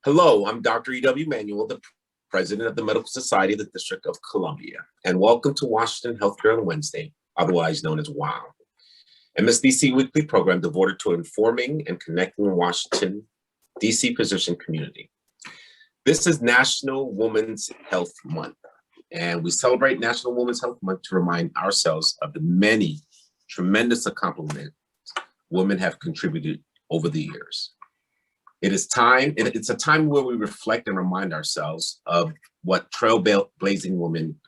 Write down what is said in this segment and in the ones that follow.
Hello, I'm Dr. E.W. Manuel, the President of the Medical Society of the District of Columbia, and welcome to Washington Healthcare on Wednesday, otherwise known as WOW, MSDC weekly program devoted to informing and connecting the Washington, D.C. physician community. This is National Women's Health Month, and we celebrate National Women's Health Month to remind ourselves of the many tremendous accomplishments women have contributed over the years. It's a time where we reflect and remind ourselves of what trailblazing women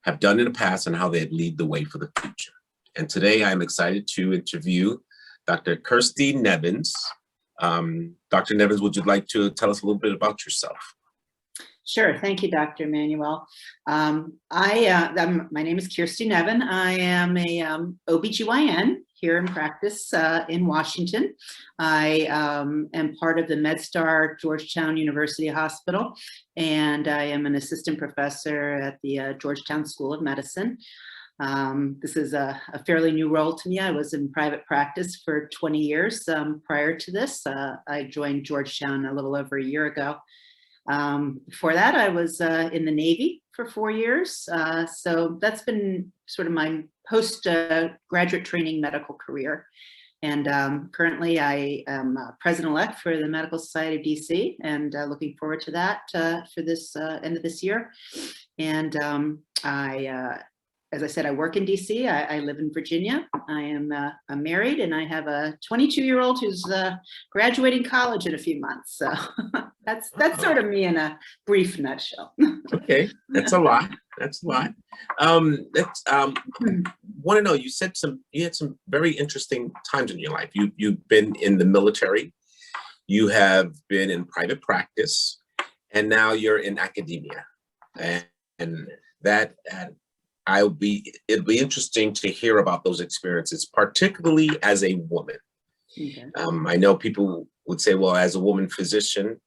have done in the past and how they lead the way for the future. And today I'm excited to interview Dr. Kirsty Nevis. Dr. Nevis, would you like to tell us a little bit about yourself? Sure. Thank you, Dr. Manuel. My name is Kirsty Nevis. I am a OBGYN here in practice in Washington. I am part of the MedStar Georgetown University Hospital, and I am an assistant professor at the Georgetown School of Medicine. This is a fairly new role to me. I was in private practice for 20 years prior to this. I joined Georgetown a little over a year ago. Before that, I was in the Navy for 4 years. So that's been sort of my post-graduate training medical career. And currently I am president-elect for the Medical Society of DC, and looking forward to that for this end of this year. And as I said, I work in DC. I live in Virginia. I'm married, and I have a 22-year-old who's graduating college in a few months. So that's sort of me in a brief nutshell. Okay, that's a lot. That's a lot. Want to know, you had some very interesting times in your life. You've been in the military, you have been in private practice, and now you're in academia, and that. It'll be interesting to hear about those experiences, particularly as a woman. Okay. I know people would say, well, as a woman physician,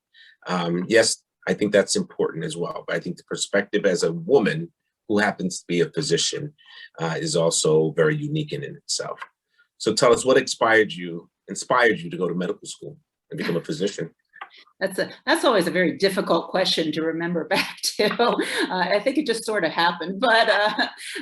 yes, I think that's important as well. But I think the perspective as a woman who happens to be a physician is also very unique in itself. So tell us, what inspired you to go to medical school and become a physician? That's always a very difficult question to remember back to. I think it just sort of happened, but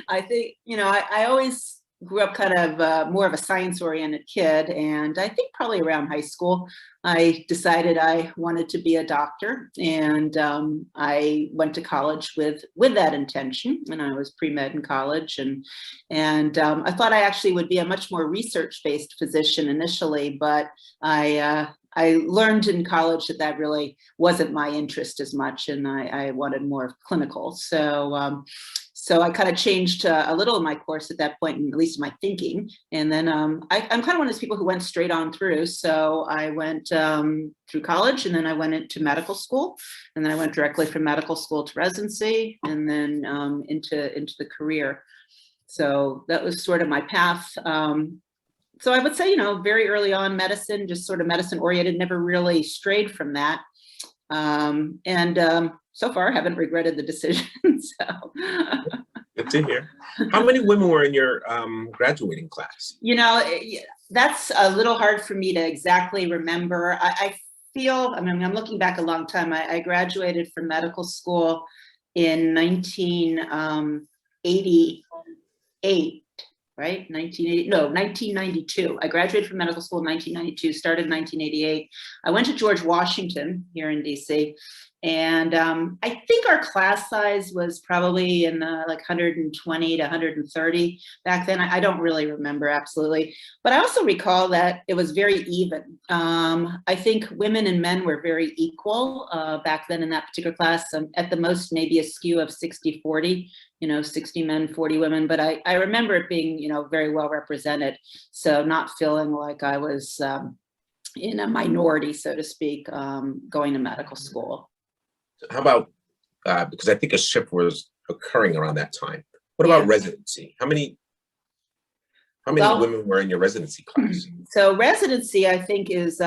I think, I always grew up kind of more of a science-oriented kid, and I think probably around high school, I decided I wanted to be a doctor, and I went to college with that intention, and I was pre-med in college, and I thought I actually would be a much more research-based physician initially, but I learned in college that really wasn't my interest as much, and I wanted more of clinical. So I kind of changed a little of my course at that point, at least my thinking. And then I'm kind of one of those people who went straight on through. So I went through college, and then I went into medical school, and then I went directly from medical school to residency, and then into the career. So that was sort of my path. So I would say, very early on, medicine, just sort of medicine oriented, never really strayed from that. So far, I haven't regretted the decision. So. Good to hear. How many women were in your graduating class? That's a little hard for me to exactly remember. I feel, I'm looking back a long time. I graduated from medical school in 1988. Right? 1992. I graduated from medical school in 1992, started in 1988. I went to George Washington here in DC. And I think our class size was probably in like 120 to 130 back then. I don't really remember absolutely, but I also recall that it was very even. I think women and men were very equal back then in that particular class. At the most, maybe a skew of 60-40, 60 men, 40 women. But I remember it being, very well represented. So not feeling like I was in a minority, so to speak, going to medical school. How about, because I think a shift was occurring around that time. What about residency? How many women were in your residency class? So residency, I think, is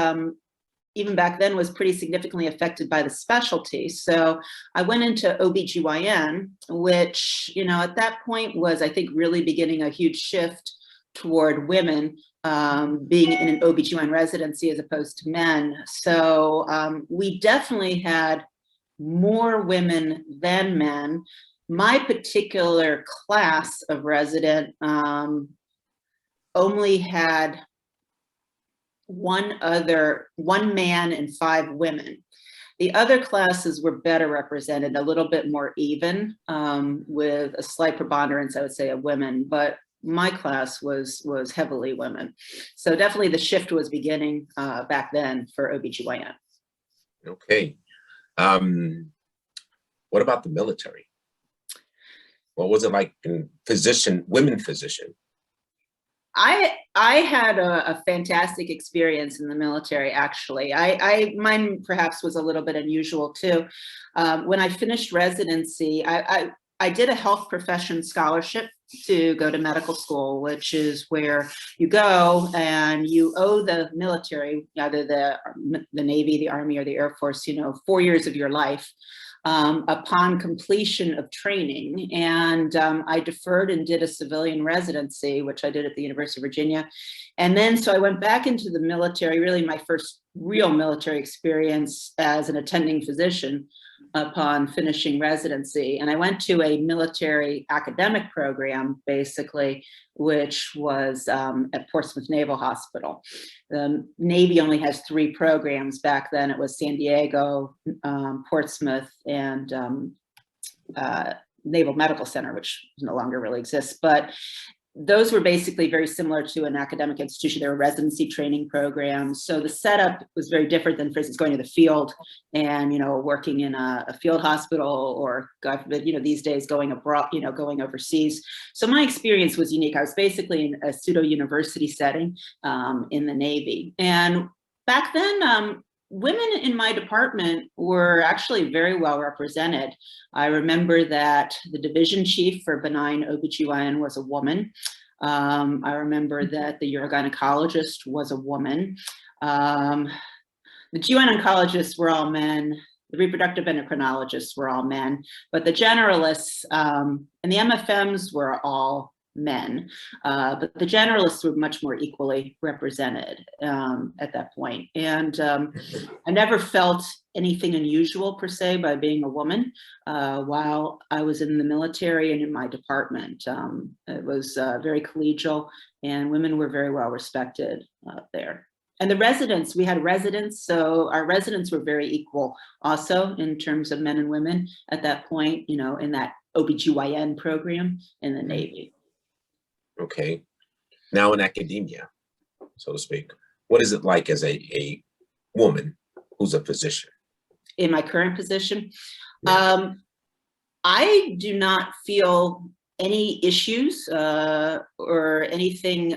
even back then was pretty significantly affected by the specialty. So I went into OBGYN, which, at that point was, I think, really beginning a huge shift toward women being in an OBGYN residency as opposed to men. So we definitely had more women than men. My particular class of resident only had one man and 5 women. The other classes were better represented, a little bit more even, with a slight preponderance, I would say, of women, but my class was heavily women. So definitely the shift was beginning back then for OBGYN. Okay. What about the military? What was it like in women physician? I had a fantastic experience in the military, actually. Mine perhaps was a little bit unusual too. When I finished residency, I did a health profession scholarship to go to medical school, which is where you go and you owe the military, either the Navy, the Army, or the Air Force, 4 years of your life upon completion of training. And I deferred and did a civilian residency, which I did at the University of Virginia. And then, so I went back into the military, really my first real military experience as an attending physician upon finishing residency. And I went to a military academic program, basically, which was at Portsmouth Naval Hospital. The Navy only has 3 programs. Back then it was San Diego, Portsmouth, and Naval Medical Center, which no longer really exists. But those were basically very similar to an academic institution. They were residency training programs. So the setup was very different than, for instance, going to the field and, working in a field hospital, or God forbid, these days going abroad, going overseas. So my experience was unique. I was basically in a pseudo university setting in the Navy. And back then, women in my department were actually very well represented. I remember that the division chief for benign OBGYN was a woman. I remember that the urogynecologist was a woman. The GYN oncologists were all men. The reproductive endocrinologists were all men, but the generalists and the MFMs were all men, but the generalists were much more equally represented at that point. And I never felt anything unusual per se by being a woman while I was in the military and in my department. It was very collegial, and women were very well respected there. And the residents, we had residents, so our residents were very equal also in terms of men and women at that point, in that OBGYN program in the Navy. Okay. Now in academia, so to speak, what is it like as a woman who's a physician? In my current position, Yeah. I do not feel any issues or anything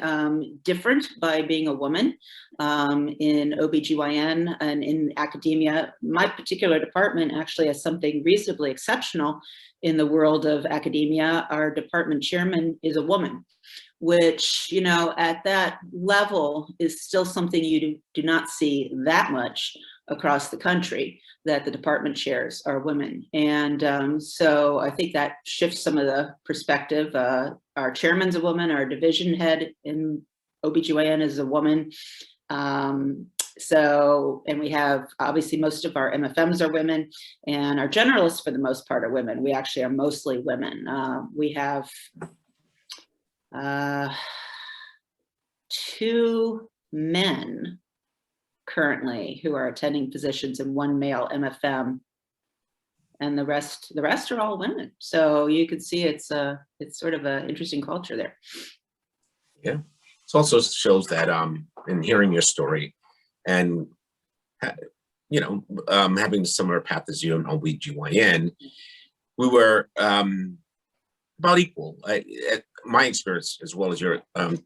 different by being a woman in OBGYN and in academia. My particular department actually has something reasonably exceptional in the world of academia. Our department chairman is a woman, which, at that level is still something you do not see that much across the country, that the department chairs are women. And so I think that shifts some of the perspective. Our chairman's a woman, our division head in OBGYN is a woman. And we have, obviously, most of our MFMs are women, and our generalists for the most part are women. We actually are mostly women. We have 2 men currently who are attending physicians and 1 male MFM, and the rest are all women. So you can see it's sort of an interesting culture there. Yeah. It also shows that in hearing your story and having a similar path as you in OBGYN, we were about equal. My experience, as well as your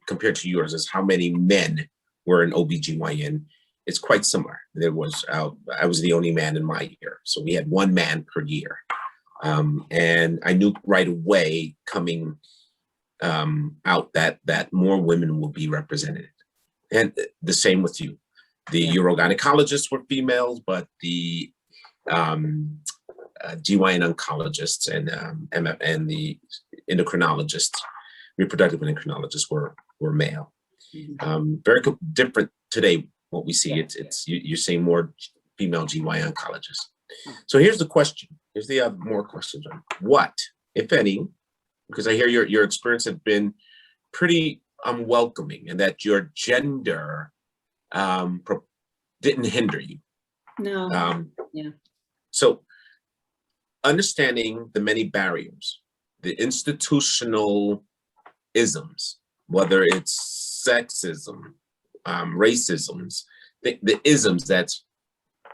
compared to yours, is how many men were in OBGYN. It's quite similar. There was I was the only man in my year, so we had 1 man per year, and I knew right away coming out that more women will be represented, and the same with you. The urogynecologists were females, but the GYN oncologists and the endocrinologists, reproductive endocrinologists, were were male. Mhm. Very different today. What we see, Yeah. you're seeing more female GYN oncologists. Oh. So here's the question. Here's the more questions. What, if any, because I hear your experience have been pretty unwelcoming, and that your gender didn't hinder you. No. Yeah. So understanding the many barriers, the institutional isms, whether it's sexism, racisms, the isms that's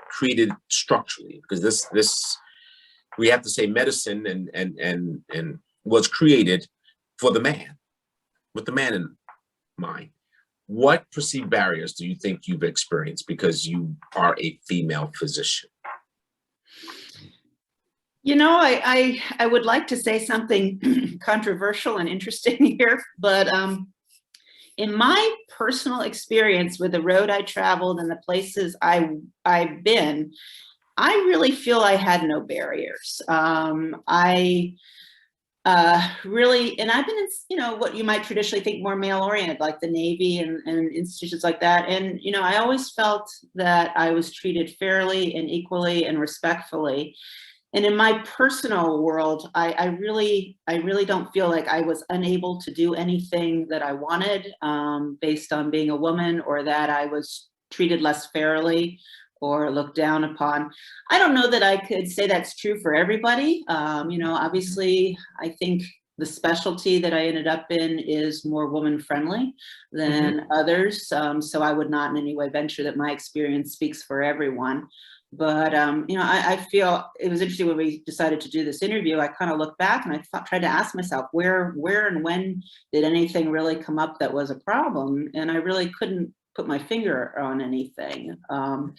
created structurally, because this we have to say medicine and was created for the man, with the man in mind. What perceived barriers do you think you've experienced because you are a female physician? You know, I would like to say something controversial and interesting here, but in my personal experience with the road I traveled and the places I've been, I really feel I had no barriers. I really, and I've been in, you know, what you might traditionally think more male oriented, like the Navy and institutions like that. And, you know, I always felt that I was treated fairly and equally and respectfully. And in my personal world, I really don't feel like I was unable to do anything that I wanted based on being a woman, or that I was treated less fairly or looked down upon. I don't know that I could say that's true for everybody. You know, obviously, I think the specialty that I ended up in is more woman friendly than others. So I would not in any way venture that my experience speaks for everyone. But, you know, I feel it was interesting when we decided to do this interview. I kind of looked back and I tried to ask myself where and when did anything really come up that was a problem? And I really couldn't put my finger on anything. And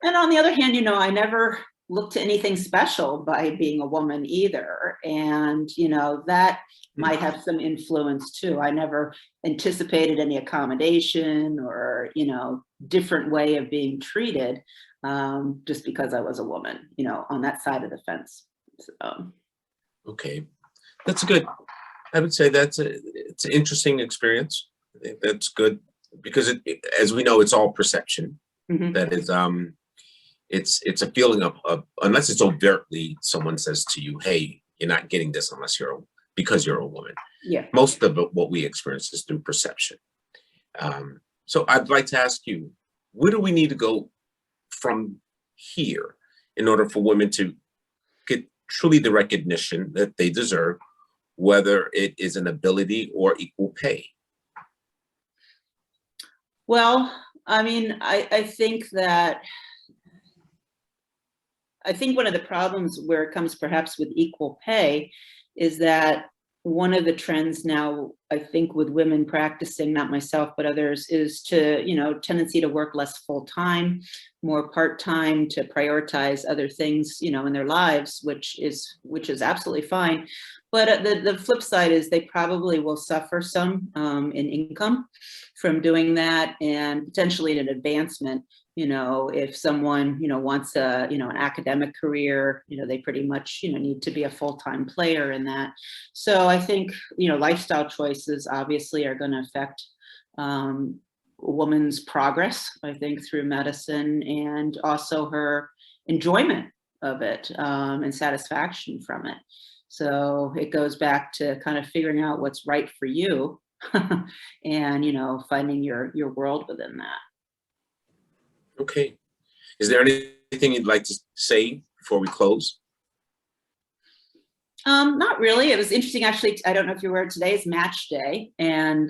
on the other hand, you know, I never looked to anything special by being a woman either. And, you know, that might have some influence too. I never anticipated any accommodation or, you know, different way of being treated just because I was a woman, you know, on that side of the fence. So. Okay, that's good. I would say it's an interesting experience. I think that's good because as we know, it's all perception. That is, it's a feeling of unless it's overtly someone says to you, "Hey, you're not getting this because you're a woman." Yeah. Most of what we experience is through perception. So I'd like to ask you, where do we need to go from here in order for women to get truly the recognition that they deserve, whether it is an ability or equal pay? Well, I mean, I think one of the problems where it comes perhaps with equal pay is that one of the trends now, I think, with women practicing, not myself, but others, is to, you know, tendency to work less full time, more part time, to prioritize other things, you know, in their lives, which is absolutely fine. But the flip side is they probably will suffer some in income from doing that, and potentially an advancement. You know, if someone, you know, wants a, you know, an academic career, you know, they pretty much, you know, need to be a full-time player in that. So I think, you know, lifestyle choices obviously are going to affect a woman's progress, I think, through medicine, and also her enjoyment of it and satisfaction from it. So it goes back to kind of figuring out what's right for you and, you know, finding your world within that. Okay. Is there anything you'd like to say before we close? Not really. It was interesting, actually. I don't know if you're aware, today is match day, and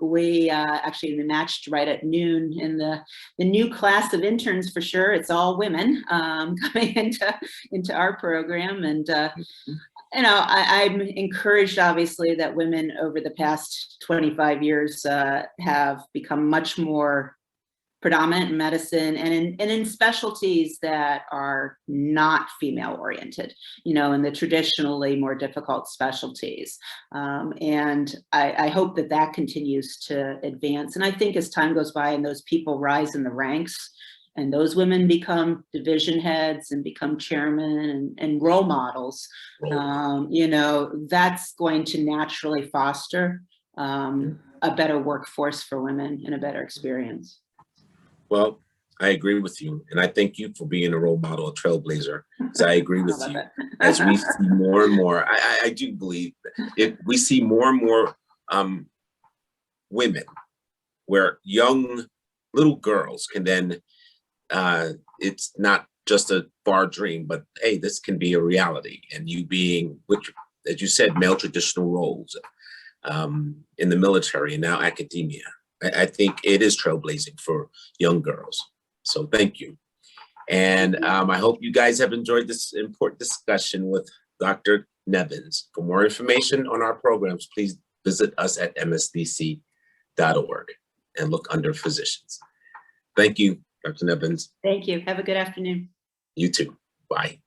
we actually matched right at noon in the new class of interns, for sure. It's all women coming into our program, and you know, I'm encouraged, obviously, that women over the past 25 years have become much more predominant in medicine and in specialties that are not female oriented, you know, in the traditionally more difficult specialties. And I hope that continues to advance. And I think as time goes by and those people rise in the ranks, and those women become division heads and become chairmen and role models, you know, that's going to naturally foster a better workforce for women and a better experience. Well, I agree with you. And I thank you for being a role model, a trailblazer. So I agree with you. As we see more and more, I do believe if we see more and more women where young little girls can then, it's not just a far dream, but hey, this can be a reality. And you being, which, as you said, male traditional roles in the military and now academia, I think it is trailblazing for young girls. So thank you. And I hope you guys have enjoyed this important discussion with Dr. Nevins. For more information on our programs, please visit us at msdc.org and look under physicians. Thank you, Dr. Nevins. Thank you. Have a good afternoon. You too. Bye.